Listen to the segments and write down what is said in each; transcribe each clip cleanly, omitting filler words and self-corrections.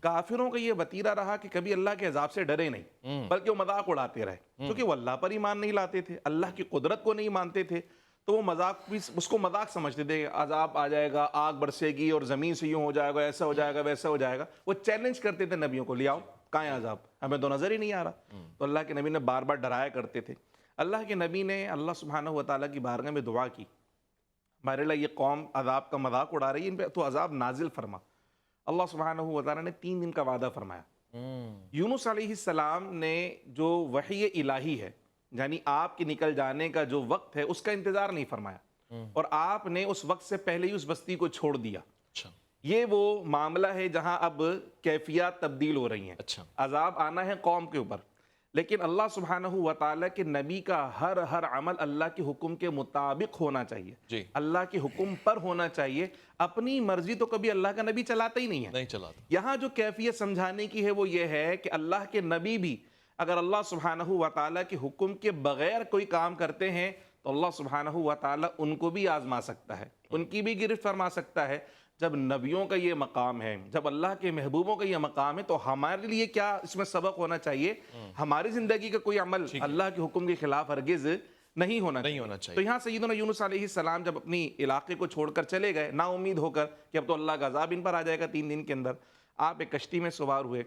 کافروں کا یہ وتیرہ رہا کہ کبھی اللہ کے عذاب سے ڈرے نہیں، بلکہ وہ مذاق اڑاتے رہے، کیونکہ وہ اللہ پر ایمان نہیں لاتے تھے، اللہ کی قدرت کو نہیں مانتے تھے، تو وہ مذاق بھی اس کو مذاق سمجھتے تھے، عذاب آ جائے گا، آگ برسے گی اور زمین سے یوں ہو جائے گا، ایسا ہو جائے گا، ویسا ہو جائے گا۔ وہ چیلنج کرتے تھے نبیوں کو، لے آؤ کہاں ہے عذاب، ہمیں تو نظر ہی نہیں آ رہا۔ تو اللہ کے نبی نے بار بار ڈرایا کرتے تھے۔ اللہ کے نبی نے اللہ سبحانہ و تعالیٰ کی بارگاہ میں دعا کی، ہمارے لیے یہ قوم عذاب کا مذاق اڑا رہی ہے، ان پہ تو عذاب نازل فرما۔ اللہ سبحانہ و تعالیٰ نے 3 دن کا وعدہ فرمایا۔ یونس علیہ السلام نے جو وحی الہی ہے، یعنی آپ کے نکل جانے کا جو وقت ہے، اس کا انتظار نہیں فرمایا، اور آپ نے اس وقت سے پہلے ہی اس بستی کو چھوڑ دیا۔ یہ وہ معاملہ ہے جہاں اب کیفیات تبدیل ہو رہی ہیں، عذاب آنا ہے قوم کے اوپر، لیکن اللہ سبحانہ و تعالیٰ کے نبی کا ہر عمل اللہ کے حکم کے مطابق ہونا چاہیے، اللہ کے حکم پر ہونا چاہیے۔ اپنی مرضی تو کبھی اللہ کا نبی چلاتا ہی نہیں ہے، یہاں جو کیفیت سمجھانے کی ہے وہ یہ ہے کہ اللہ کے نبی بھی اگر اللہ سبحانہ و تعالیٰ کے حکم کے بغیر کوئی کام کرتے ہیں تو اللہ سبحانہ و تعالیٰ ان کو بھی آزما سکتا ہے، ان کی بھی گرفت فرما سکتا ہے۔ جب نبیوں کا یہ مقام ہے، جب اللہ کے محبوبوں کا یہ مقام ہے، تو ہمارے لیے کیا اس میں سبق ہونا چاہیے؟ ہماری زندگی کا کوئی عمل اللہ کے حکم کے خلاف ہرگز نہیں ہونا چاہیے۔ تو یہاں سیدنا یونس علیہ السلام جب اپنی علاقے کو چھوڑ کر چلے گئے، نا امید ہو کر کہ اب تو اللہ کا عذاب ان پر آ جائے گا 3 دن کے اندر، آپ ایک کشتی میں سوار ہوئے،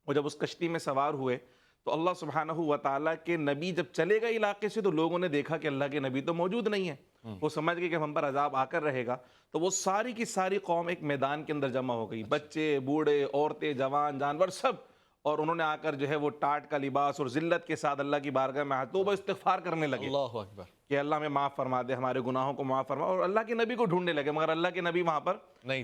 اور جب اس کشتی میں سوار ہوئے تو اللہ سبحانہ و تعالیٰ کے نبی جب چلے گئے علاقے سے، تو لوگوں نے دیکھا کہ اللہ کے نبی تو موجود نہیں ہے، وہ سمجھ گئے کہ ہم پر عذاب آ کر رہے گا، تو وہ ساری کی ساری قوم ایک میدان کے اندر جمع ہو گئی، بچے، بوڑھے، عورتیں، جوان، جانور، سب، اور انہوں نے آ کر جو ہے وہ ٹاٹ کا لباس اور ذلت کے ساتھ اللہ کی بارگاہ میں توبہ استغفار کرنے لگے، اللہ اکبر، کہ اللہ ہمیں معاف فرما دے، ہمارے گناہوں کو معاف فرما، اور اللہ کے نبی کو ڈھونڈنے لگے، مگر اللہ کے نبی وہاں پر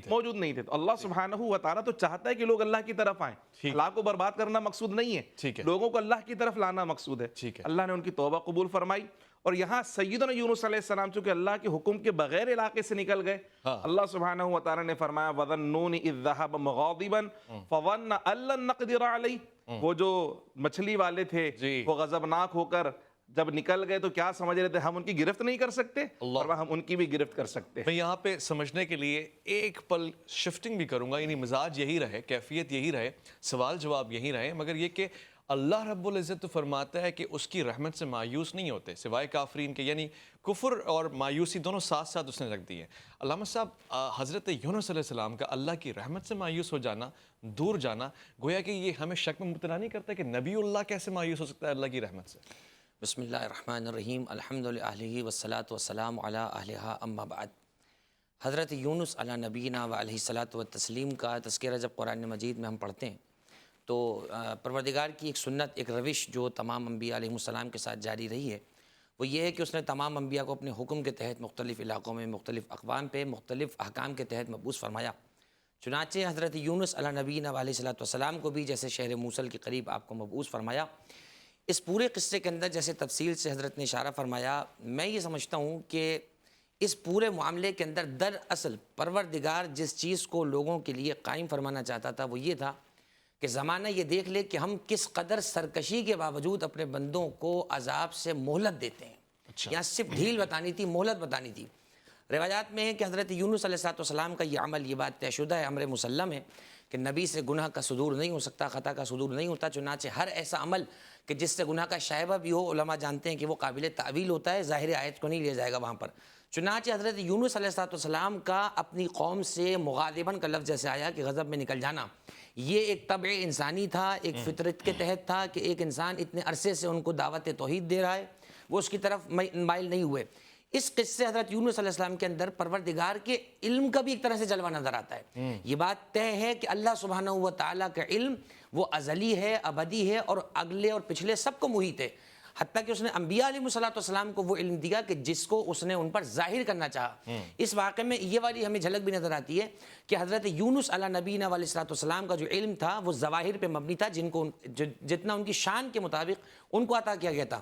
موجود نہیں تھے۔ تو اللہ سبحانہ و تعالیٰ تو چاہتا ہے کہ لوگ اللہ کی طرف آئیں، اللہ کو برباد کرنا مقصود نہیں ہے، لوگوں کو اللہ کی طرف لانا مقصود ہے۔ اللہ نے ان کی توبہ قبول فرمائی، اور یہاں سیدنا یونس علیہ السلام چونکہ اللہ کے حکم کے بغیر علاقے سے نکل گئے، اللہ سبحانہ و تعالیٰ نے فرمایا وَظَنُّونِ إِذْ ذَهَبَ مُغَاضِبًا فَظَنَّ أَن لَّن نَّقْدِرَ عَلَيْهِ، وہ جو مچھلی والے تھے وہ غضبناک ہو کر جب نکل گئے تو کیا سمجھ رہے تھے ہم ان کی گرفت نہیں کر سکتے، اور ہم ان کی بھی گرفت کر سکتے ہیں۔ میں یہاں پہ سمجھنے کے لیے ایک پل شفٹنگ بھی کروں گا، یعنی مزاج یہی رہے، کیفیت یہی رہے، سوال جواب یہی رہے، مگر یہ کہ اللہ رب العزت تو فرماتا ہے کہ اس کی رحمت سے مایوس نہیں ہوتے سوائے کافرین کے، یعنی کفر اور مایوسی دونوں ساتھ ساتھ اس نے رکھ دی ہے۔ علامہ صاحب، حضرت یونس علیہ السلام کا اللہ کی رحمت سے مایوس ہو جانا، دور جانا، گویا کہ یہ ہمیں شک میں مبتلا نہیں کرتا کہ نبی اللہ کیسے مایوس ہو سکتا ہے اللہ کی رحمت سے؟ بسم اللہ الرحمن الرحیم، الحمد للہ والصلاة والسلام علی اہلہا اما بعد۔ حضرت یونس علی نبینا و علیہ الصلاۃ والتسلیم کا تذکرہ جب قرآن مجید میں ہم پڑھتے ہیں تو پروردگار کی ایک سنت، ایک روش جو تمام انبیاء علیہ السلام کے ساتھ جاری رہی ہے، وہ یہ ہے کہ اس نے تمام انبیاء کو اپنے حکم کے تحت مختلف علاقوں میں، مختلف اقوام پہ، مختلف احکام کے تحت مبعوث فرمایا۔ چنانچہ حضرت یونس علی نبینا و علیہ الصلاۃ والسلام کو بھی جیسے شہر موصل کے قریب آپ کو مبعوث فرمایا۔ اس پورے قصے کے اندر جیسے تفصیل سے حضرت نے اشارہ فرمایا، میں یہ سمجھتا ہوں کہ اس پورے معاملے کے اندر دراصل پروردگار جس چیز کو لوگوں کے لیے قائم فرمانا چاہتا تھا وہ یہ تھا کہ زمانہ یہ دیکھ لے کہ ہم کس قدر سرکشی کے باوجود اپنے بندوں کو عذاب سے مہلت دیتے ہیں۔ یہاں صرف ڈھیل بتانی تھی، مہلت بتانی تھی۔ روایات میں ہے کہ حضرت یونس علیہ السلام کا یہ عمل، یہ بات طے شدہ ہے، امر مسلم ہے کہ نبی سے گناہ کا صدور نہیں ہو سکتا، خطا کا صدور نہیں ہوتا، چنانچہ ہر ایسا عمل کہ جس سے گناہ کا شائبہ بھی ہو، علماء جانتے ہیں کہ وہ قابل تعویل ہوتا ہے، ظاہر آیت کو نہیں لیا جائے گا وہاں پر۔ چنانچہ حضرت یونس علیہ السلام کا اپنی قوم سے مغاضباً کا لفظ جیسے آیا کہ غضب میں نکل جانا، یہ ایک طبع انسانی تھا، ایک فطرت کے تحت تھا کہ ایک انسان اتنے عرصے سے ان کو دعوت توحید دے رہا ہے، وہ اس کی طرف مائل نہیں ہوئے۔ اس قصے حضرت یونس علیہ السلام کے اندر پروردگار کے علم کا بھی ایک طرح سے جلوہ نظر آتا ہے۔ یہ بات طے ہے کہ اللہ سبحانہ و تعالیٰ کا علم وہ ازلی ہے، ابدی ہے، اور اگلے اور پچھلے سب کو محیط ہے، حتیٰ کہ اس نے انبیاء علیہ السلام کو وہ علم دیا کہ جس کو اس نے ان پر ظاہر کرنا چاہا۔ اس واقعے میں یہ والی ہمیں جھلک بھی نظر آتی ہے کہ حضرت یونس علی نبینا علیہ السلام کا جو علم تھا وہ ظواہر پہ مبنی تھا، جن کو جتنا ان کی شان کے مطابق ان کو عطا کیا گیا تھا،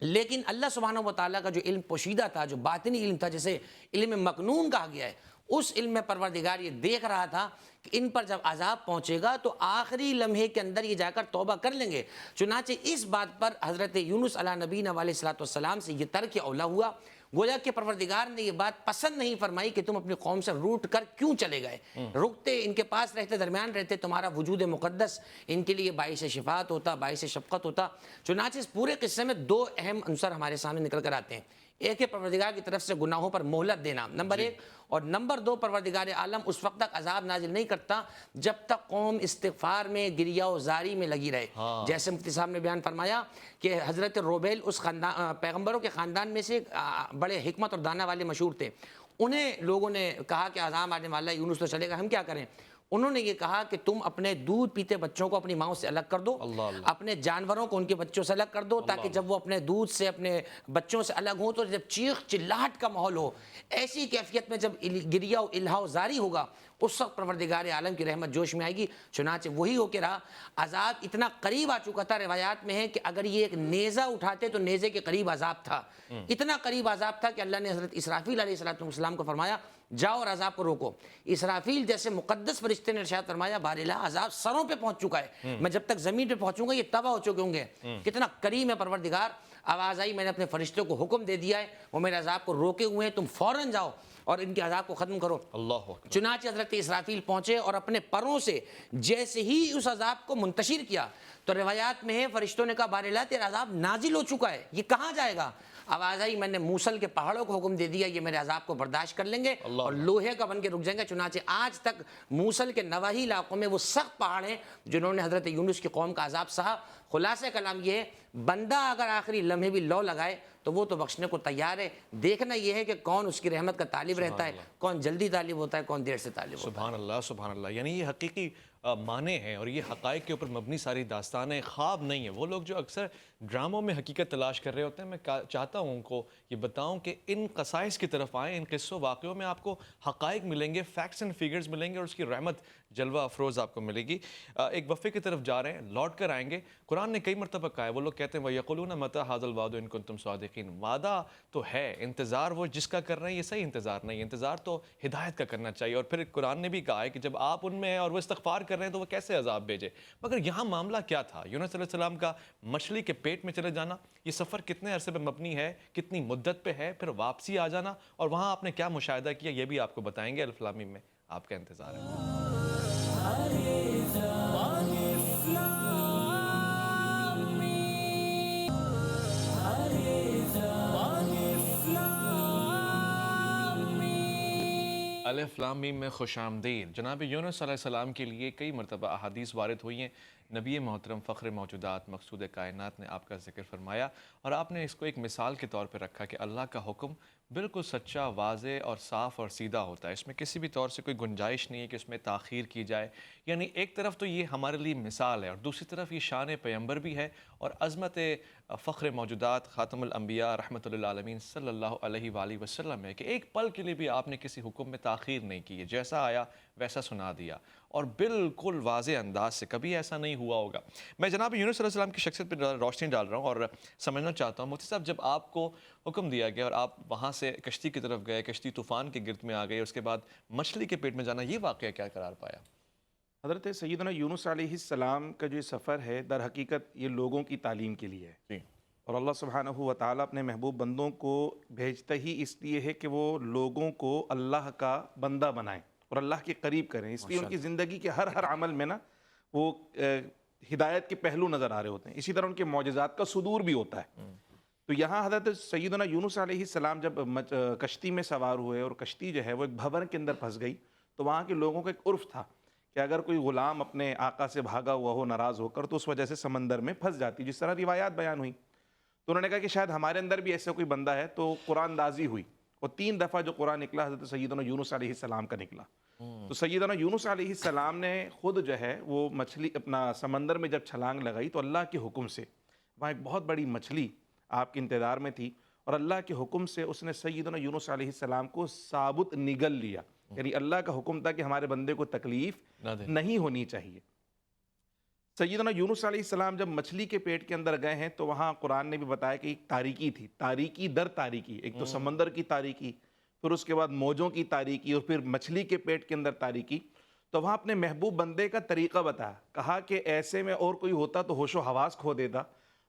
لیکن اللہ سبحانہ و تعالیٰ کا جو علم پوشیدہ تھا، جو باطنی علم تھا، جسے علم مکنون کہا گیا ہے، اس علم میں پروردگار یہ دیکھ رہا تھا ان پر جب عذاب پہنچے گا تو آخری لمحے کے اندر یہ جا کر توبہ کر لیں گے۔ چنانچہ اس بات پر حضرت یونس علیہ نبینا علیہ الصلوۃ والسلام سے یہ ترک اولا ہوا، گویا کہ پروردگار نے یہ بات پسند نہیں فرمائی کہ تم اپنی قوم سے روٹ کر کیوں چلے گئے، رکتے ان کے پاس رہتے، درمیان رہتے، تمہارا وجود مقدس ان کے لیے باعث شفاعت ہوتا، باعث شفقت ہوتا۔ چنانچہ اس پورے قصے میں دو اہم عنصر ہمارے سامنے نکل کر آتے ہیں، ایک ہے پروردگار کی طرف سے گناہوں پر مہلت دینا، نمبر ایک، اور نمبر دو پروردگار عالم اس وقت تک عذاب نازل نہیں کرتا جب تک قوم استغفار میں، گریہ و زاری میں لگی رہے۔ جیسے مفتی صاحب نے بیان فرمایا کہ حضرت روبیل اس پیغمبروں کے خاندان میں سے بڑے حکمت اور دانہ والے مشہور تھے، انہیں لوگوں نے کہا کہ عذاب آنے والا ہے، یونس تو چلے گا، ہم کیا کریں؟ انہوں نے یہ کہا کہ تم اپنے دودھ پیتے بچوں کو اپنی ماؤں سے الگ کر دو، اپنے جانوروں کو ان کے بچوں سے الگ کر دو، تاکہ جب وہ اپنے دودھ سے، اپنے بچوں سے الگ ہوں تو جب چیخ چلاہٹ کا ماحول ہو، ایسی کیفیت میں جب گریہ و الہا زاری ہوگا، اس وقت پروردگار عالم کی رحمت جوش میں آئے گی۔ چنانچہ وہی ہو کے رہا، عذاب اتنا قریب آ چکا تھا، روایات میں ہے کہ اگر یہ ایک نیزہ اٹھاتے تو نیزے کے قریب عذاب تھا، اتنا قریب عذاب تھا کہ اللہ نے حضرت اسرافیل علیہ السلام کو فرمایا جاؤ اور عذاب کو روکو۔ اسرافیل جیسے مقدس فرشتے نے ارشاد فرمایا بارالہ عذاب سروں پہ پہنچ چکا ہے، میں جب تک زمین پہ پہنچوں گا یہ تباہ ہو چکے ہوں گے۔ کتنا کریم ہے پروردگار، آواز آئی، میں نے اپنے فرشتوں کو حکم دے دیا ہے، وہ میرے عذاب کو روکے ہوئے ہیں، تم فوراً جاؤ اور ان کے عذاب کو ختم کرو۔ اللہ اکبر۔ چنانچہ حضرت اسرافیل پہنچے اور اپنے پروں سے جیسے ہی اس عذاب کو منتشر کیا تو روایات میں ہے فرشتوں نے کہا بارالہ تیرا عذاب نازل ہو چکا ہے، یہ کہاں جائے گا؟ آواز آئی، میں نے موصل کے پہاڑوں کو حکم دے دیا، یہ میرے عذاب کو برداشت کر لیں گے اور لوہے کا بن کے رک جائیں گے۔ چنانچہ آج تک موصل کے نواحی علاقوں میں وہ سخت پہاڑ ہیں جنہوں نے حضرت یونس کی قوم کا عذاب سہا۔ خلاصہ کلام یہ ہے، بندہ اگر آخری لمحے بھی لو لگائے تو وہ تو بخشنے کو تیار ہے، دیکھنا یہ ہے کہ کون اس کی رحمت کا طالب رہتا ہے، کون جلدی طالب ہوتا ہے، کون دیر سے طالب ہوتا ہے۔ سبحان اللہ، سبحان اللہ۔ یعنی یہ حقیقی معنی ہیں اور یہ حقائق کے اوپر مبنی ساری داستانیں، خواب نہیں ہیں۔ وہ لوگ جو اکثر ڈراموں میں حقیقت تلاش کر رہے ہوتے ہیں، میں چاہتا ہوں ان کو یہ بتاؤں کہ ان قصائص کی طرف آئیں، ان قصوں واقعوں میں آپ کو حقائق ملیں گے، فیکٹس اینڈ فیگرز ملیں گے اور اس کی رحمت جلوہ افروز آپ کو ملے گی۔ ایک وقفے کی طرف جا رہے ہیں، لوٹ کر آئیں گے۔ قرآن نے کئی مرتبہ کہا ہے، وہ لوگ کہتے ہیں وَيَقُولُونَ مَتَىٰ هَٰذَا الْوَعْدُ إِن كُنتُمْ صَادِقِينَ، وعدہ تو ہے، انتظار وہ جس کا کر رہے ہیں یہ صحیح انتظار نہیں ہے، انتظار تو ہدایت کا کرنا چاہیے۔ اور پھر قرآن نے بھی کہا ہے کہ جب آپ ان میں ہیں اور وہ استغفار کر رہے ہیں تو وہ کیسے عذاب بھیجے۔ مگر یہاں معاملہ کیا تھا؟ یونس علیہ السلام کا مچھلی کے پیٹ میں چلے جانا، یہ سفر کتنے عرصے پہ مبنی ہے، کتنی مدت پہ ہے، پھر واپسی آ جانا، اور وہاں آپ نے کیا مشاہدہ کیا یہ بھی آپ کو بتائیں گے۔ الف لام میم میں آپ کا انتظار ہے۔ الف لام میم میں خوش آمدید۔ جناب یونس علیہ السلام کے لیے کئی مرتبہ احادیث وارد ہوئی ہیں، نبی محترم فخر موجودات مقصود کائنات نے آپ کا ذکر فرمایا اور آپ نے اس کو ایک مثال کے طور پہ رکھا کہ اللہ کا حکم بالکل سچا، واضح اور صاف اور سیدھا ہوتا ہے، اس میں کسی بھی طور سے کوئی گنجائش نہیں ہے کہ اس میں تاخیر کی جائے۔ یعنی ایک طرف تو یہ ہمارے لیے مثال ہے اور دوسری طرف یہ شان پیغمبر بھی ہے اور عظمت فخر موجودات خاتم الانبیاء رحمۃ للعالمین صلی اللہ علیہ وآلہ وسلم ہے کہ ایک پل کے لیے بھی آپ نے کسی حکم میں تاخیر نہیں کی ہے، جیسا آیا ویسا سنا دیا اور بالکل واضح انداز سے، کبھی ایسا نہیں ہوا ہوگا۔ میں جناب یونس علیہ السلام کی شخصیت پہ روشنی ڈال رہا ہوں اور سمجھنا چاہتا ہوں مفتی صاحب، جب آپ کو حکم دیا گیا اور آپ وہاں سے کشتی کی طرف گئے، کشتی طوفان کے گرد میں آ گئی، اس کے بعد مچھلی کے پیٹ میں جانا، یہ واقعہ کیا قرار پایا؟ حضرت سیدنا یونس علیہ السلام کا جو سفر ہے در حقیقت یہ لوگوں کی تعلیم کے لیے ہے، جی، اور اللہ سبحانہ و تعالیٰ اپنے محبوب بندوں کو بھیجتا ہی اس لیے ہے کہ وہ لوگوں کو اللہ کا بندہ بنائیں اور اللہ کے قریب کریں۔ اس لیے ان کی زندگی کے ہر عمل میں نا وہ ہدایت کے پہلو نظر آ رہے ہوتے ہیں، اسی طرح ان کے معجزات کا صدور بھی ہوتا ہے۔ تو یہاں حضرت سیدنا یونس علیہ السلام جب کشتی میں سوار ہوئے اور کشتی جو ہے وہ ایک بھون کے اندر پھنس گئی، تو وہاں کے لوگوں کا ایک عرف تھا کہ اگر کوئی غلام اپنے آقا سے بھاگا ہوا ہو ناراض ہو کر تو اس وجہ سے سمندر میں پھنس جاتی، جس طرح روایات بیان ہوئی۔ تو انہوں نے کہا کہ شاید ہمارے اندر بھی ایسا کوئی بندہ ہے، تو قرآن دازی ہوئی اور 3 دفعہ جو قرآن نکلا حضرت سیدنا یونس علیہ السلام کا نکلا۔ تو سیدنا یونس علیہ السلام نے خود جو ہے وہ مچھلی اپنا سمندر میں جب چھلانگ لگائی تو اللہ کے حکم سے وہاں ایک بہت بڑی مچھلی آپ کے انتظار میں تھی اور اللہ کے حکم سے اس نے سیدنا یونس علیہ السلام کو ثابت نگل لیا، یعنی اللہ کا حکم تھا کہ ہمارے بندے کو تکلیف نہیں ہونی چاہیے۔ سیدنا یونس علیہ السلام جب مچھلی کے پیٹ کے اندر گئے ہیں تو وہاں قرآن نے بھی بتایا کہ ایک تاریکی تھی، تاریکی در تاریکی، ایک تو سمندر کی تاریکی، پھر اس کے بعد موجوں کی تاریکی اور پھر مچھلی کے پیٹ کے اندر تاریکی۔ تو وہاں اپنے محبوب بندے کا طریقہ بتایا، کہا کہ ایسے میں اور کوئی ہوتا تو ہوش و حواس کھو دیتا،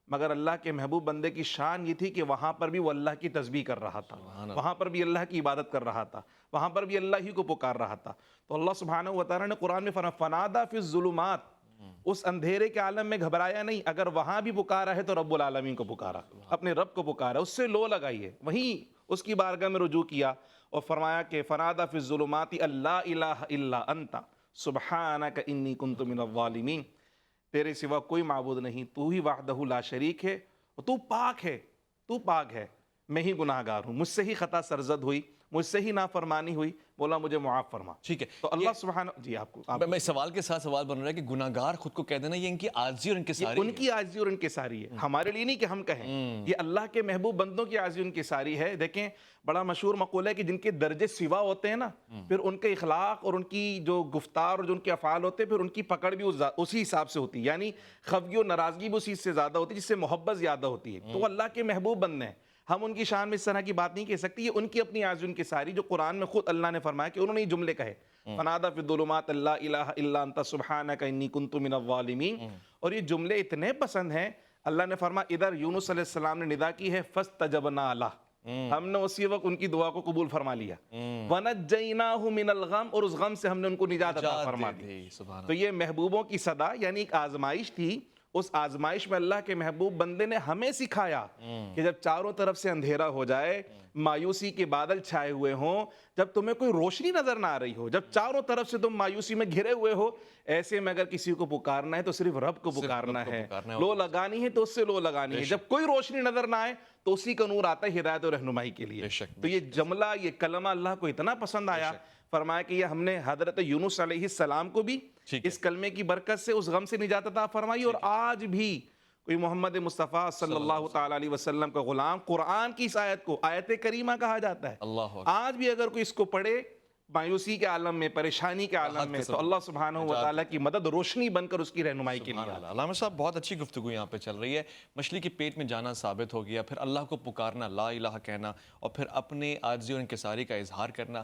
مگر اللہ کے محبوب بندے کی شان یہ تھی کہ وہاں پر بھی وہ اللہ کی تسبیح کر رہا تھا، وہاں پر بھی اللہ کی عبادت کر رہا تھا، وہاں پر بھی اللہ ہی کو پکار رہا تھا۔ تو اللہ سبحانہ و تعالیٰ نے قرآن میں فرمایا فنادا فی الظلمات، اس اندھیرے کے عالم میں گھبرایا نہیں، اگر وہاں بھی پکارا ہے تو رب العالمین کو پکارا، اپنے رب کو پکارا، اس سے لو لگائی ہے، وہیں اس کی بارگاہ میں رجوع کیا اور فرمایا کہ فنادا فی الظلمات اللہ الہ الا انت سبحانک انی کنت من الظالمین، تیرے سوا کوئی معبود نہیں، تو ہی وحدہ لا شریک ہے، اور تو پاک ہے، تو پاک ہے، میں ہی گناہ گار ہوں، مجھ سے ہی خطا سرزد ہوئی، مجھ سے ہی نافرمانی ہوئی، مولا مجھے معاف فرما۔ ٹھیک ہے، تو اللہ سبحانہ جی آپ کو میں سوال کے ساتھ سوال بن رہا ہے کہ گناہگار خود کو کہہ دینا یہ ان کی عاجزی اور انکساری ان کی عاجزی اور انکساری ہے، ہمارے لیے نہیں کہ ہم کہیں، یہ اللہ کے محبوب بندوں کی عاجزی انکساری ہے۔ دیکھیں بڑا مشہور مقولہ ہے کہ جن کے درجے سوا ہوتے ہیں نا، پھر ان کے اخلاق اور ان کی جو گفتار اور جو ان کے افعال ہوتے ہیں، پھر ان کی پکڑ بھی اسی حساب سے ہوتی ہے، یعنی خفگی اور ناراضگی بھی اسی سے زیادہ ہوتی ہے، جس سے محبت زیادہ ہوتی ہے۔ تو اللہ کے محبوب بندے ہیں، ہم ان کی شان میں اس طرح کی بات نہیں کہہ سکتے، یہ ان کی اپنی عاجزی انکساری جو قرآن میں خود اللہ نے فرمایا کہ انہوں نے یہ جملے کہے، فنادا فی الظلمات اللہ الہ الا انت سبحانک انی کنت من الظالمین، اور یہ جملے اتنے پسند ہیں، اللہ نے فرمایا ادھر یونس علیہ السلام نے ندا کی ہے فاستجبنا لہ، ہم نے اسی وقت ان کی دعا کو قبول فرما لیا، وَنَجَّيْنَاهُ مِنَ الْغَمْ، اور اس غم سے ہم نے ان کو نجات عطا فرما دی۔ تو یہ محبوبوں کی صدا یعنی ایک آزمائش تھی، اس آزمائش میں اللہ کے محبوب بندے نے ہمیں سکھایا کہ جب چاروں طرف سے اندھیرا ہو جائے، مایوسی کے بادل چھائے ہوئے ہوں، جب تمہیں کوئی روشنی نظر نہ آ رہی ہو، جب چاروں طرف سے تم مایوسی میں گھرے ہوئے ہو، ایسے میں اگر کسی کو پکارنا ہے تو صرف رب کو پکارنا ہے، لو لگانی ہے تو اس سے لو لگانی ہے، جب کوئی روشنی نظر نہ آئے تو اسی کا نور آتا ہے ہدایت اور رہنمائی کے لیے۔ تو یہ جملہ، یہ کلمہ اللہ کو اتنا پسند آیا، فرمایا کہ یہ ہم نے حضرت یونس علیہ السلام کو بھی اس کلمے کی برکت سے اس غم سے نجات عطا فرمائی، اور آج بھی کوئی محمد مصطفیٰ صلی اللہ تعالی علیہ وسلم کا غلام قرآن کی اس آیت کو آیت کریمہ کہا جاتا ہے، آج بھی اگر کوئی اس کو پڑھے مایوسی کے عالم میں، پریشانی کے عالم میں، تو اللہ سبحانہ و تعالیٰ کی مدد روشنی بن کر اس کی رہنمائی کے لیے۔ علامہ صاحب بہت اچھی گفتگو یہاں پہ چل رہی ہے، مچھلی کے پیٹ میں جانا ثابت ہو گیا، پھر اللہ کو پکارنا، لا الہ کہنا، اور پھر اپنے عاجزی اور انکساری کا اظہار کرنا۔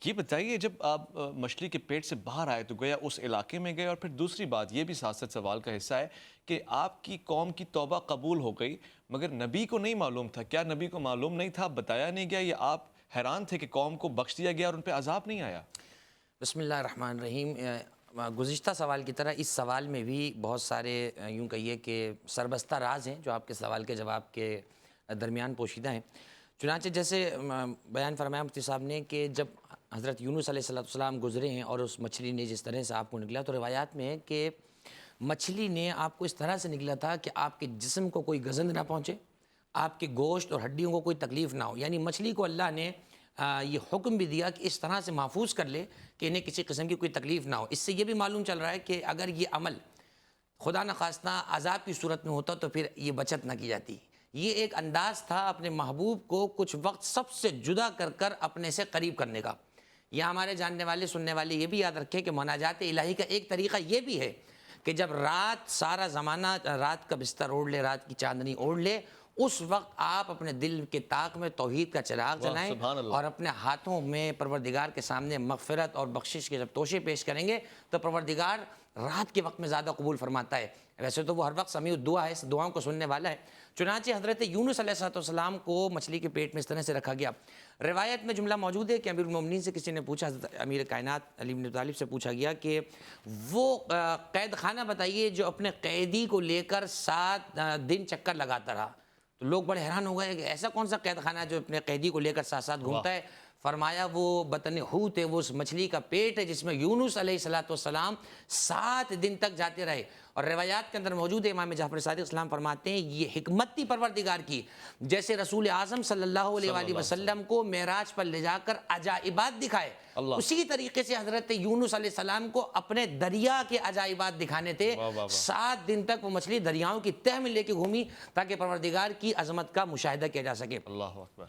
یہ بتائیے جب آپ مچھلی کے پیٹ سے باہر آئے تو گویا اس علاقے میں گئے، اور پھر دوسری بات یہ بھی ساتھ ساتھ سوال کا حصہ ہے کہ آپ کی قوم کی توبہ قبول ہو گئی، مگر نبی کو نہیں معلوم تھا، کیا نبی کو معلوم نہیں تھا، بتایا نہیں گیا، یا آپ حیران تھے کہ قوم کو بخش دیا گیا اور ان پہ عذاب نہیں آیا؟ بسم اللہ الرحمن الرحیم۔ گزشتہ سوال کی طرح اس سوال میں بھی بہت سارے یوں کہیے کہ سربستہ راز ہیں جو آپ کے سوال کے جواب کے درمیان پوشیدہ ہیں۔ چنانچہ جیسے بیان فرمایا مفتی صاحب نے کہ جب حضرت یونس علیہ السلام گزرے ہیں اور اس مچھلی نے جس طرح سے آپ کو نگلا، تو روایات میں ہے کہ مچھلی نے آپ کو اس طرح سے نگلا تھا کہ آپ کے جسم کو کوئی گزند نہ پہنچے، آپ کے گوشت اور ہڈیوں کو کوئی تکلیف نہ ہو، یعنی مچھلی کو اللہ نے یہ حکم بھی دیا کہ اس طرح سے محفوظ کر لے کہ انہیں کسی قسم کی کوئی تکلیف نہ ہو۔ اس سے یہ بھی معلوم چل رہا ہے کہ اگر یہ عمل خدا نخواستہ عذاب کی صورت میں ہوتا تو پھر یہ بچت نہ کی جاتی۔ یہ ایک انداز تھا اپنے محبوب کو کچھ وقت سب سے جدا کر کر اپنے سے قریب کرنے کا۔ یا ہمارے جاننے والے سننے والے یہ بھی یاد رکھیں کہ مناجات الہی کا ایک طریقہ یہ بھی ہے کہ جب رات سارا زمانہ رات کا بستر اوڑھ لے، رات کی چاندنی اوڑھ لے، اس وقت آپ اپنے دل کے طاق میں توحید کا چراغ جلائیں اور اپنے ہاتھوں میں پروردگار کے سامنے مغفرت اور بخشش کے جب توشے پیش کریں گے تو پروردگار رات کے وقت میں زیادہ قبول فرماتا ہے۔ ویسے تو وہ ہر وقت سمیع الدعا ہے، دعاؤں کو سننے والا ہے۔ چنانچہ حضرت یونس علیہ السلام کو مچھلی کے پیٹ میں اس طرح سے رکھا گیا۔ روایت میں جملہ موجود ہے کہ امیر المومنین سے کسی نے پوچھا، حضرت امیر کائنات علی بن ابی طالب سے پوچھا گیا کہ وہ قید خانہ بتائیے جو اپنے قیدی کو لے کر 7 دن چکر لگاتا رہا۔ تو لوگ بڑے حیران ہو گئے کہ ایسا کون سا قید خانہ جو اپنے قیدی کو لے کر ساتھ ساتھ گھومتا ہے؟ فرمایا وہ بطن حوت ہے، وہ اس مچھلی کا پیٹ ہے جس میں یونس علیہ السلام 7 دن تک جاتے رہے۔ اور روایات کے اندر موجود ہے، امام جعفر صادق اسلام فرماتے ہیں یہ حکمت تھی پروردگار کی، جیسے رسول اعظم صلی اللہ علیہ وآلہ وسلم کو معراج پر لے جا کر عجائبات دکھائے، اسی طریقے سے حضرت یونس علیہ السلام کو اپنے دریا کے عجائبات دکھانے تھے۔ 7 دن تک وہ مچھلی دریاؤں کی تہ میں لے کے گھومی تاکہ پروردگار کی عظمت کا مشاہدہ کیا جا سکے۔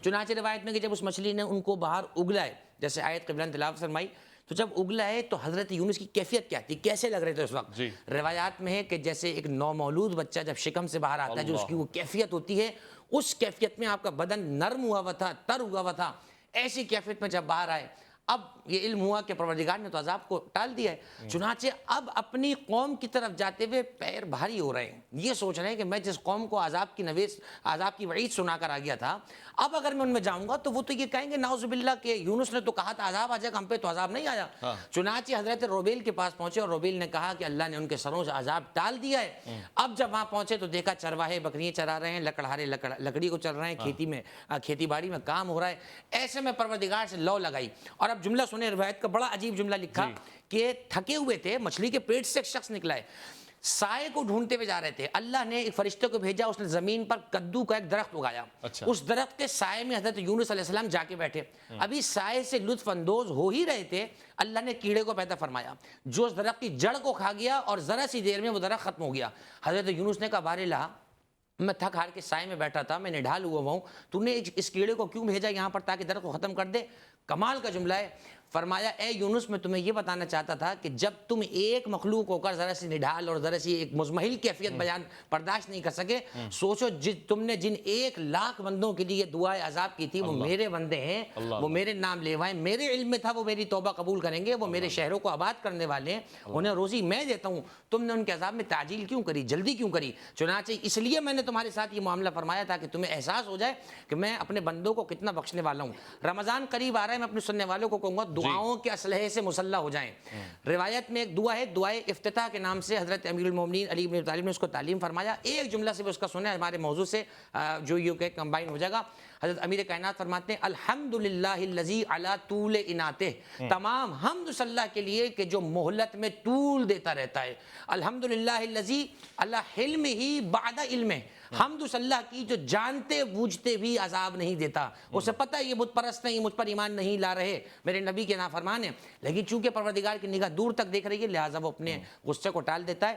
چنانچہ روایت میں کہ جب اس مچھلی نے ان کو باہر اگلائے، جیسے آیت قبلہ نے تلاوت فرمائی، تو جب اگلائے تو حضرت یونس کی کیفیت کیا تھی، کیسے لگ رہے تھے اس وقت؟ روایات میں ہے کہ جیسے ایک نومولود بچہ جب شکم سے باہر آتا ہے جو اس کی وہ کیفیت ہوتی ہے، اس کیفیت میں آپ کا بدن نرم ہوا ہوا تھا، تر ہوا ہوا تھا۔ ایسی کیفیت میں جب باہر آئے، اب یہ علم ہوا کہ پروردگار نے تو عذاب کو ٹال دیا ہے، چنانچہ اب اپنی قوم کی طرف جاتے ہوئے پیر بھاری ہو رہے ہیں، یہ سوچ رہے ہیں کہ میں جس قوم کو عذاب کی وعید سنا کر آ گیا تھا، اب اگر میں ان میں جاؤں گا تو وہ تو یہ کہیں گے نعوذ باللہ کہ یونس نے تو کہا تھا عذاب آ جائے گا، ہم پہ تو عذاب نہیں آیا۔ چنانچہ حضرت روبیل کے پاس پہنچے اور روبیل نے کہا کہ اللہ نے ان کے سروں سے عذاب ٹال دیا ہے۔ اب جب وہاں پہنچے تو دیکھا چرواہے بکریاں چرا رہے ہیں، لکڑہارے لکڑی کو چل رہے ہیں، کھیتی باڑی میں کام ہو رہا ہے۔ ایسے میں پروردگار سے لو لگائی، اور اب جملہ سنیں، روایت کا بڑا عجیب جملہ لکھا کہ تھکے ہوئے تھے، مچھلی کے پیٹ سے ایک شخص نکلا ہے، سائے کو ڈھونڈتے ہوئے جا رہے تھے، اللہ نے ایک فرشتے کو بھیجا، اس نے زمین پر کدو کا ایک درخت اگایا، اس درخت کے سائے میں حضرت یونس علیہ السلام جا کے بیٹھے، ابھی سائے سے لطف اندوز ہو ہی رہے تھے، اللہ نے کیڑے کو پیدا فرمایا جو اس درخت کی جڑ کو کھا گیا اور ذرا سی دیر میں وہ درخت ختم ہو گیا۔ حضرت یونس نے کہا بار الہ، میں تھک ہار کے سائے میں بیٹھا تھا، میں نڈھال ہوا ہوں، تو نے اس کیڑے کو کیوں بھیجا یہاں پر تاکہ درخت کو ختم کر دے؟ کمال کا جملہ ہے، فرمایا اے یونس میں تمہیں یہ بتانا چاہتا تھا کہ جب تم ایک مخلوق ہو کر ذرا سی نڈھال اور ذرا سی ایک مزمحل کیفیت بیان برداشت نہیں کر سکے، سوچو تم نے جن 1,00,000 بندوں کے لیے دعائے عذاب کی تھی وہ میرے بندے ہیں، وہ میرے نام لیوائیں، میرے علم میں تھا وہ میری توبہ قبول کریں گے، وہ میرے شہروں کو آباد کرنے والے ہیں، انہیں روزی میں دیتا ہوں، تم نے ان کے عذاب میں تعجیل کیوں کری، جلدی کیوں کری؟ چنانچہ اس لیے میں نے تمہارے ساتھ یہ معاملہ فرمایا تھا کہ تمہیں احساس ہو جائے کہ میں اپنے بندوں کو کتنا بخشنے والا ہوں۔ رمضان قریب آ رہا ہے، میں اپنے سننے والوں کو کہوں گا دعاؤں کے اسلحے سے مسلح ہو جائیں۔ روایت میں ایک دعا ہے، دعائے افتتاح کے نام سے حضرت امیر المومنین علی بن ابی طالب نے اس کو تعلیم فرمایا، ایک جملہ سے بھی اس کا سنیں، ہمارے موضوع سے جو یہ کہ کمبائن ہو جائے گا۔ حضرت امیر کائنات فرماتے ہیں الحمدللہ الذی علی طول اناتہ، تمام حمد اللہ کے لیے کہ جو مہلت میں طول دیتا رہتا ہے، الحمدللہ الذی علی حلمہ بعد علمہ، حمد اللہ کی جو جانتے بوجھتے بھی عذاب نہیں دیتا، اسے پتہ ہے یہ بت پرست نہیں، مجھ پر ایمان نہیں لا رہے، میرے نبی کے نافرمان ہیں، لیکن چونکہ پروردگار کی نگاہ دور تک دیکھ رہی ہے لہٰذا وہ اپنے غصے کو ٹال دیتا ہے۔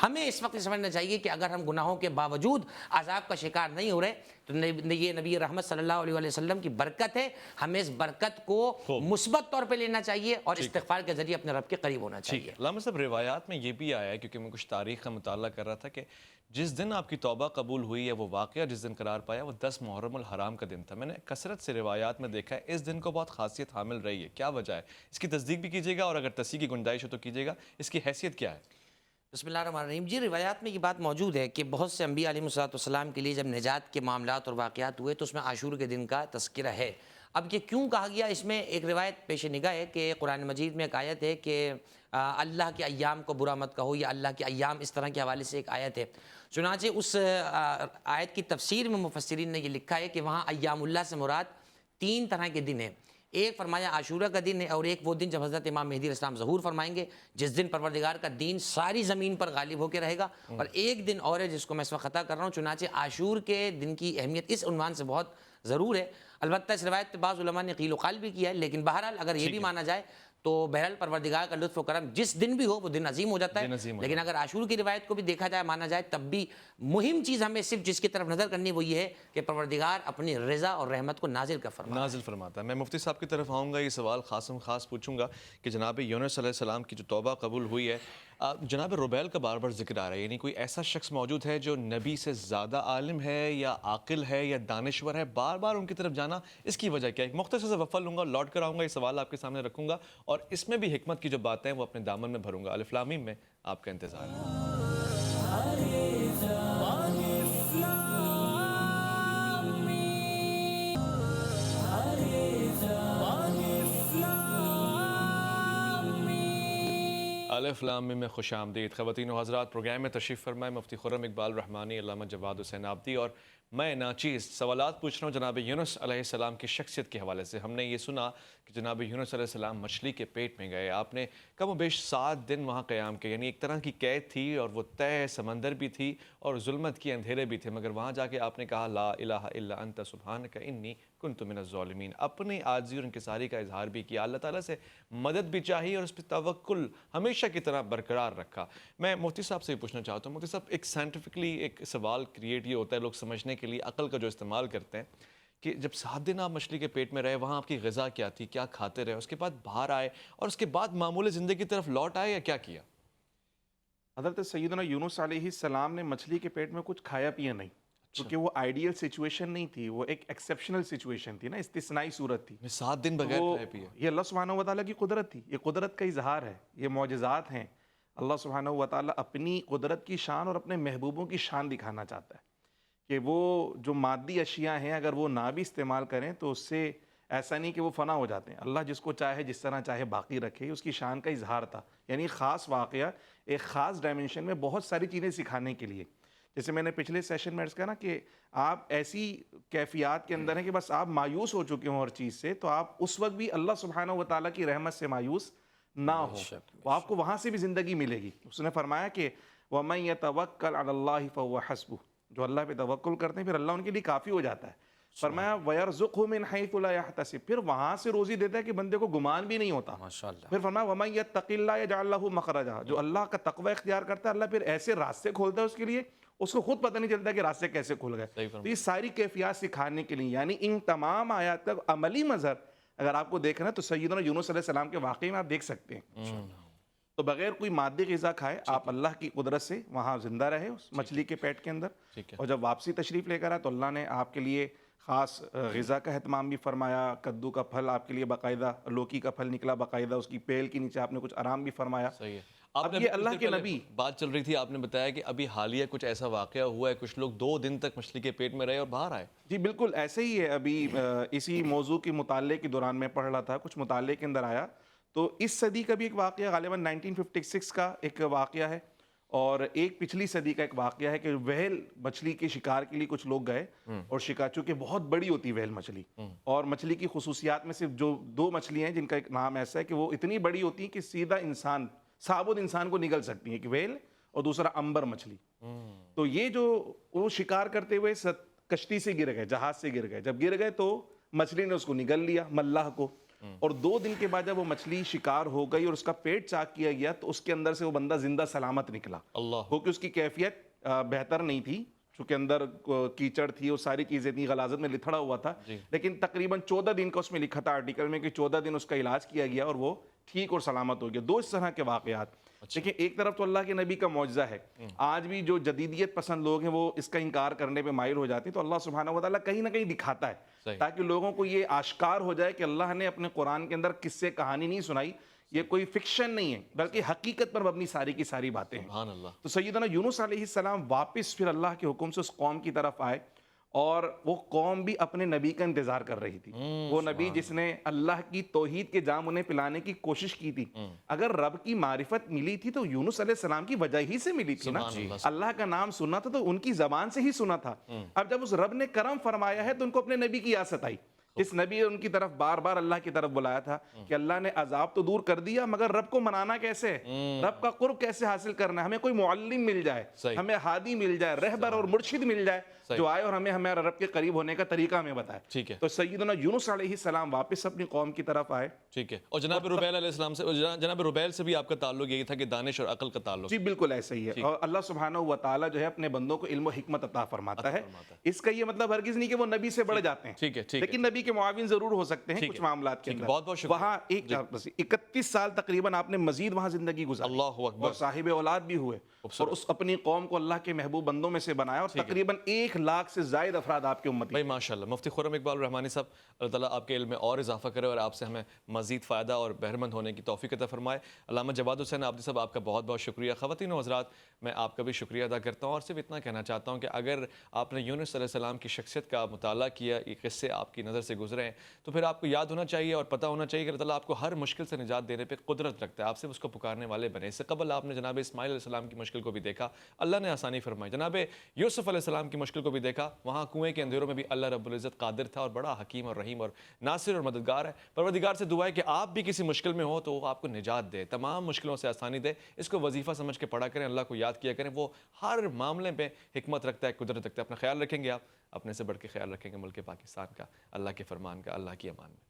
ہمیں اس وقت سمجھنا چاہیے کہ اگر ہم گناہوں کے باوجود عذاب کا شکار نہیں ہو رہے تو یہ نبی رحمت صلی اللہ علیہ وسلم کی برکت ہے، ہمیں اس برکت کو مثبت طور پہ لینا چاہیے اور استغفار کے ذریعے اپنے رب کے قریب ہونا چاہیے۔ علامہ صاحب روایات میں یہ بھی آیا ہے، کیونکہ میں کچھ تاریخ کا مطالعہ کر رہا تھا، کہ جس دن آپ کی توبہ قبول ہوئی ہے وہ واقعہ جس دن قرار پایا وہ 10 محرم الحرام کا دن تھا۔ میں نے کثرت سے روایات میں دیکھا ہے اس دن کو بہت خاصیت حامل رہی ہے، کیا وجہ ہے؟ اس کی تصدیق بھی کیجیے گا اور اگر تصحیح کی گنجائش ہو تو کیجیے گا، اس کی حیثیت کیا ہے؟ بسم اللہ الرحمن الرحیم۔ جی روایات میں یہ بات موجود ہے کہ بہت سے انبیاء علیہ السلام کے لیے جب نجات کے معاملات اور واقعات ہوئے تو اس میں عاشور کے دن کا تذکرہ ہے۔ اب یہ کیوں کہا گیا، اس میں ایک روایت پیش نگاہ ہے کہ قرآن مجید میں ایک آیت ہے کہ اللہ کے ایام کو برا مت کہو، یا اللہ کے ایام، اس طرح کے حوالے سے ایک آیت ہے۔ چنانچہ اس آیت کی تفسیر میں مفسرین نے یہ لکھا ہے کہ وہاں ایام اللہ سے مراد 3 طرح کے دن ہیں، ایک فرمایا عاشورہ کا دن ہے، اور ایک وہ دن جب حضرت امام مہدی علیہ السلام ظہور فرمائیں گے جس دن پروردگار کا دین ساری زمین پر غالب ہو کے رہے گا، اور ایک دن اور ہے جس کو میں اس وقت خطا کر رہا ہوں۔ چنانچہ عاشور کے دن کی اہمیت اس عنوان سے بہت ضرور ہے، البتہ اس روایت پہ بعض علماء نے قیل و قال بھی کیا ہے، لیکن بہرحال اگر یہ بھی مانا جائے تو بہرحال پروردگار کا لطف و کرم جس دن بھی ہو وہ دن عظیم ہو جاتا ہے، لیکن اگر عاشور کی روایت کو بھی دیکھا جائے، مانا جائے، تب بھی مہم چیز ہمیں صرف جس کی طرف نظر کرنی وہ یہ ہے کہ پروردگار اپنی رضا اور رحمت کو نازل فرماتا ہے۔ میں مفتی صاحب کی طرف آؤں گا، یہ سوال خاص پوچھوں گا کہ جناب یونس علیہ السلام کی جو توبہ قبول ہوئی ہے، جناب روبیل کا بار بار ذکر آ رہا ہے، یعنی کوئی ایسا شخص موجود ہے جو نبی سے زیادہ عالم ہے یا عاقل ہے یا دانشور ہے، بار بار ان کی طرف جانا، اس کی وجہ کیا ہے؟ ایک مختصر سے وقفہ لوں گا، لوٹ کر آؤں گا، یہ سوال آپ کے سامنے رکھوں گا اور اس میں بھی حکمت کی جو باتیں ہیں وہ اپنے دامن میں بھروں گا۔ الف لام میم میں آپ کا انتظار ہے۔ الف لام میم میں خوش آمدید خواتین و حضرات، پروگرام میں تشریف فرمائے مفتی خرم اقبال رحمانی، علامہ جواد حسین آبدی، اور میں ناچیز سوالات پوچھ رہا ہوں جناب یونس علیہ السلام کی شخصیت کے حوالے سے۔ ہم نے یہ سنا کہ جناب یونس علیہ السلام مچھلی کے پیٹ میں گئے، آپ نے کم و بیش 7 دن وہاں قیام کیا، یعنی ایک طرح کی قید تھی اور وہ تہ سمندر بھی تھی اور ظلمت کی اندھیرے بھی تھے، مگر وہاں جا کے آپ نے کہا لا الہ الا انت سبحانک انی کنت من الظالمین، اپنی عاجزی اور انکساری کا اظہار بھی کیا، اللہ تعالیٰ سے مدد بھی چاہیے اور اس پہ توکل ہمیشہ کی طرح برقرار رکھا۔ میں مفتی صاحب سے یہ پوچھنا چاہتا ہوں، مفتی صاحب ایک سائنٹیفکلی ایک سوال کریٹ یہ ہوتا ہے لوگ سمجھنے کے لیے عقل کا جو استعمال کرتے ہیں کہ جب 7 دن آپ مچھلی کے پیٹ میں رہے، وہاں آپ کی غذا کیا تھی، کیا کھاتے رہے، اس کے بعد باہر آئے اور اس کے بعد معمول زندگی کی طرف لوٹ آئے یا کیا کیا؟ حضرت سیدنا یونس علیہ السلام نے مچھلی کے پیٹ میں کچھ کھایا پیا نہیں، کیونکہ وہ آئیڈیل سچویشن نہیں تھی، وہ ایک ایکسیپشنل سچویشن تھی نا، استثنائی صورت تھی. 7 دن بغیر وہ کھائے پیے. یہ اللہ سبحانہ و تعالیٰ کی قدرت تھی، یہ قدرت کا اظہار ہے، یہ معجزات ہیں. اللہ سبحانہ و تعالیٰ اپنی قدرت کی شان اور اپنے محبوبوں کی شان دکھانا چاہتا ہے کہ وہ جو مادی اشیاء ہیں اگر وہ نہ بھی استعمال کریں تو اس سے ایسا نہیں کہ وہ فنا ہو جاتے ہیں. اللہ جس کو چاہے جس طرح چاہے باقی رکھے، اس کی شان کا اظہار تھا. یعنی خاص واقعہ ایک خاص ڈائمنشن میں بہت ساری چیزیں سکھانے کے لیے. جیسے میں نے پچھلے سیشن میں عرض کہا نا کہ آپ ایسی کیفیات کے اندر ہیں کہ بس آپ مایوس ہو چکے ہوں ہر چیز سے، تو آپ اس وقت بھی اللہ سبحانہ و تعالیٰ کی رحمت سے مایوس نہ ہو، وہ آپ کو وہاں سے بھی زندگی ملے گی. اس نے فرمایا کہ وَمَن يَتَوَكَّلْ عَلَى اللَّهِ فَهُوَ حَسْبُهُ، جو اللہ پہ توکل کرتے ہیں پھر اللہ ان کے لیے کافی ہو جاتا ہے. فرمایا وَيَرْزُقْهُ مِنْ حَيْثُ لَا يَحْتَسِبُ، پھر وہاں سے روزی دیتا ہے کہ بندے کو گمان بھی نہیں ہوتا. ماشاءاللہ. پھر فرمایا وَمَن يَتَّقِ اللَّهَ يَجْعَلْ لَهُ مَخْرَجًا، جو اللہ کا تقوی اختیار کرتا ہے اللہ پھر ایسے راستے کھولتا ہے اس کے لیے، اس کو خود پتہ نہیں چلتا کہ راستے کیسے کھل گئے. تو یہ ساری کیفیات سکھانے کے لیے، یعنی ان تمام آیات کا عملی مظہر اگر آپ کو دیکھنا ہے تو سیدنا یونس علیہ السلام کے واقعے میں آپ دیکھ سکتے ہیں. تو بغیر کوئی مادی غذا کھائے آپ اللہ کی قدرت سے وہاں زندہ رہے اس مچھلی کے پیٹ کے اندر. اور جب واپسی تشریف لے کر آئے تو اللہ نے آپ کے لیے خاص غذا کا اہتمام بھی فرمایا. کدو کا پھل آپ کے لیے باقاعدہ، لوکی کا پھل نکلا باقاعدہ، اس کی پیل کے نیچے آپ نے کچھ آرام بھی فرمایا. صحیح ہے. اب یہ اللہ کے نبی، بات چل رہی تھی، آپ نے بتایا کہ ابھی حالیہ کچھ ایسا واقعہ ہوا ہے، کچھ لوگ 2 دن تک مچھلی کے پیٹ میں رہے اور باہر آئے. جی بالکل ایسے ہی ہے. ابھی اسی موضوع کے مطالعے کے دوران میں پڑھ رہا تھا، کچھ مطالعے کے اندر آیا تو اس صدی کا بھی ایک واقعہ، غالباً 1956 کا ایک واقعہ ہے، اور ایک پچھلی صدی کا ایک واقعہ ہے کہ وہیل مچھلی کے شکار کے لیے کچھ لوگ گئے اور شکار، چونکہ بہت بڑی ہوتی ہے وہیل مچھلی، اور مچھلی کی خصوصیات میں صرف جو 2 مچھلی ہیں جن کا ایک نام ایسا ہے کہ وہ اتنی بڑی ہوتی ہیں کہ سیدھا انسان، ثابت انسان کو نگل سکتی ہیں، ایک وہیل اور دوسرا امبر مچھلی. تو یہ جو وہ شکار کرتے ہوئے کشتی سے گر گئے، جہاز سے گر گئے. جب گر گئے تو مچھلی نے اس کو نگل لیا، ملاح کو، اور 2 دن کے بعد جب وہ مچھلی شکار ہو گئی اور اس کا پیٹ چاک کیا گیا تو اس کے اندر سے وہ بندہ زندہ سلامت نکلا. اللہ، کیونکہ اس کی کیفیت بہتر نہیں تھی، چونکہ اندر کیچڑ تھی اور ساری چیزیں اتنی غلاظت میں لتھڑا ہوا تھا. لیکن تقریباً 14 دن کا اس میں لکھا تھا آرٹیکل میں کہ 14 دن اس کا علاج کیا گیا اور وہ ٹھیک اور سلامت ہو گیا. 2 اس طرح کے واقعات. لیکن ایک طرف تو اللہ کے نبی کا معجزہ ہے، آج بھی جو جدیدیت پسند لوگ ہیں وہ اس کا انکار کرنے پہ مائل ہو جاتے ہیں، تو اللہ سبحانہ و تعالیٰ کہیں نہ کہیں دکھاتا ہے تاکہ لوگوں کو یہ آشکار ہو جائے کہ اللہ نے اپنے قرآن کے اندر قصے کہانی نہیں سنائی، یہ کوئی فکشن نہیں ہے بلکہ حقیقت پر مبنی ساری کی ساری باتیں ہیں. سبحان اللہ. تو سیدنا یونس علیہ السلام واپس پھر اللہ کے حکم سے اس قوم کی طرف آئے، اور وہ قوم بھی اپنے نبی کا انتظار کر رہی تھی. وہ نبی جس نے اللہ کی توحید کے جام انہیں پلانے کی کوشش کی تھی. اگر رب کی معرفت ملی تھی تو یونس علیہ السلام کی وجہ ہی سے ملی تھی نا. اللہ کا نام سننا تھا تو ان کی زبان سے ہی سنا تھا. اب جب اس رب نے کرم فرمایا ہے تو ان کو اپنے نبی کی یاد ستائی. اس نبی نے ان کی طرف بار بار اللہ کی طرف بلایا تھا کہ اللہ نے عذاب تو دور کر دیا مگر رب کو منانا کیسے ہے، رب کا قرب کیسے حاصل کرنا ہے. ہمیں کوئی معلم مل جائے، ہمیں ہادی مل جائے، رہبر اور مرشد مل جائے جو آئے اور ہمیں ہمارے رب کے قریب ہونے کا طریقہ ہمیں بتائے. ٹھیک ہے. تو سیدنا یونس علیہ السلام واپس اپنی قوم کی طرف آئے. ٹھیک ہے. اور جناب ربیل علیہ السلام سے، جناب ربیل سے بھی آپ کا تعلق یہی تھا کہ دانش اور عقل کا تعلق. جی بالکل ایسا ہی ہے. اور اللہ سبحانہ و تعالیٰ جو ہے اپنے بندوں کو علم و حکمت عطا فرماتا ہے. اس کا یہ مطلب ہرگز نہیں کہ وہ نبی سے بڑھ جاتے ہیں. ٹھیک ہے. لیکن نبی کے معاون ضرور ہو سکتے ہیں کچھ معاملات کے اندر. بہت بہت شکریہ. وہاں 31 سال تقریباً آپ نے مزید وہاں زندگی گزاری. اللہ اکبر. اور صاحب اولاد بھی ہوئے اور اس اپنی قوم کو اللہ کے محبوب بندوں میں سے بنایا، اور تقریباً 1 لاکھ سے زائد افراد آپ کی امتی. بھائی ماشاءاللہ. مفتی خرم اقبال رحمانی صاحب، اللہ تعالیٰ آپ کے علم میں اور اضافہ کرے اور آپ سے ہمیں مزید فائدہ اور بہرمند ہونے کی توفیق عطا فرمائے. علامہ جواد حسین عابدی صاحب، آپ کا بہت بہت شکریہ. خواتین و حضرات، میں آپ کا بھی شکریہ ادا کرتا ہوں، اور صرف اتنا کہنا چاہتا ہوں کہ اگر آپ نے یونس علیہ السلام کی شخصیت کا مطالعہ کیا، یہ قصے آپ کی نظر سے گزرے ہیں، تو پھر آپ کو یاد ہونا چاہیے اور پتہ ہونا چاہیے کہ اللہ تعالیٰ آپ کو ہر مشکل سے نجات دینے پہ قدرت رکھتا ہے. آپ صرف اس کو پکارنے والے بنے. اس سے قبل آپ نے جناب اسماعیل علیہ السلام کی مشکل کو بھی دیکھا، اللہ نے آسانی فرمائی. جناب یوسف علیہ السلام کی مشکل کو بھی دیکھا، وہاں کنویں کے اندھیروں میں بھی اللہ رب العزت قادر تھا اور بڑا حکیم اور رحیم اور ناصر اور مددگار ہے. پروردگار سے دعا ہے کہ آپ بھی کسی مشکل میں ہو تو وہ آپ کو نجات دے، تمام مشکلوں سے آسانی دے. اس کو وظیفہ سمجھ کے پڑھا کریں، اللہ کو یاد کیا کریں. وہ ہر معاملے پہ حکمت رکھتا ہے، قدرت رکھتا ہے. اپنا خیال رکھیں گے، آپ اپنے سے بڑھ کے خیال رکھیں گے ملک پاکستان کا. اللہ کے فرمان کا، اللہ کی امان میں.